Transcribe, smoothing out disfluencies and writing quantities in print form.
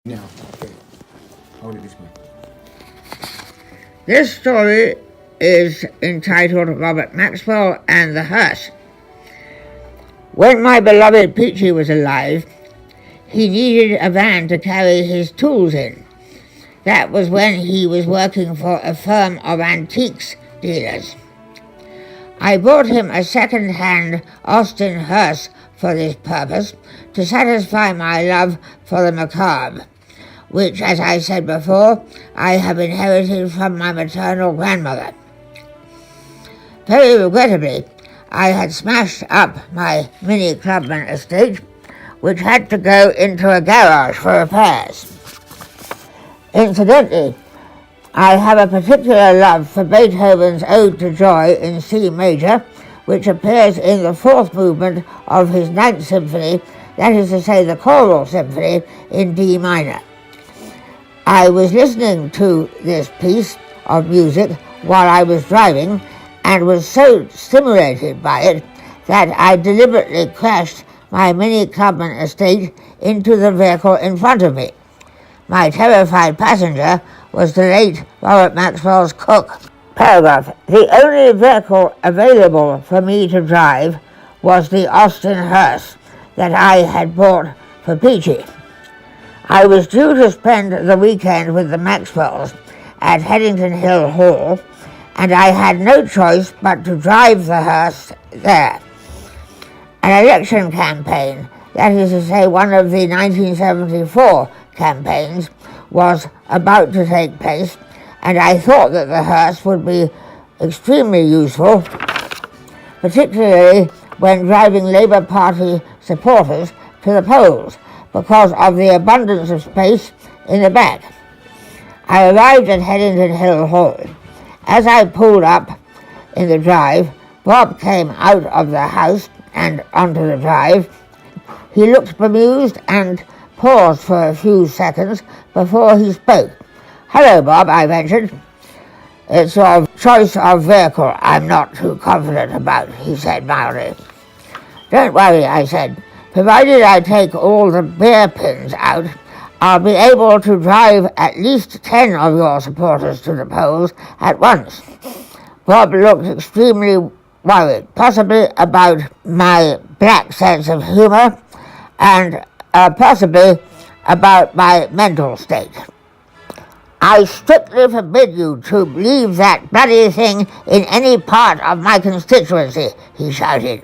Now, okay. Hold it this way. This story is entitled Robert Maxwell and the Herse. When my beloved Peachy was alive, he needed a van to carry his tools in. That was when he was working for a firm of antiques dealers. I bought him a second-hand Austin Herse for this purpose, to satisfy my love for the macabre, which, as I said before, I have inherited from my maternal grandmother. Very regrettably, I had smashed up my mini clubman estate, which had to go into a garage for repairs. Incidentally, I have a particular love for Beethoven's Ode to Joy in C major, which appears in the fourth movement of his Ninth Symphony, that is to say the choral symphony, in D minor. I was listening to this piece of music while I was driving and was so stimulated by it that I deliberately crashed my mini clubman estate into the vehicle in front of me. My terrified passenger was the late Robert Maxwell's cook. Paragraph. The only vehicle available for me to drive was the Austin Herse that I had bought for Peachy. I was due to spend the weekend with the Maxwells at Headington Hill Hall, and I had no choice but to drive the Herse there. An election campaign, that is to say one of the 1974 campaigns, was about to take place, and I thought that the Herse would be extremely useful, particularly when driving Labour Party supporters to the polls, because of the abundance of space in the back. I arrived at Headington Hill Hall. As I pulled up in the drive, Bob came out of the house and onto the drive. He looked bemused and paused for a few seconds before he spoke. "Hello, Bob," I ventured. "It's your choice of vehicle I'm not too confident about," he said mildly. "Don't worry," I said. "Provided I take all the beer pins out, I'll be able to drive at least 10 of your supporters to the polls at once." Bob looked extremely worried, possibly about my black sense of humor and possibly about my mental state. "I strictly forbid you to leave that bloody thing in any part of my constituency," he shouted.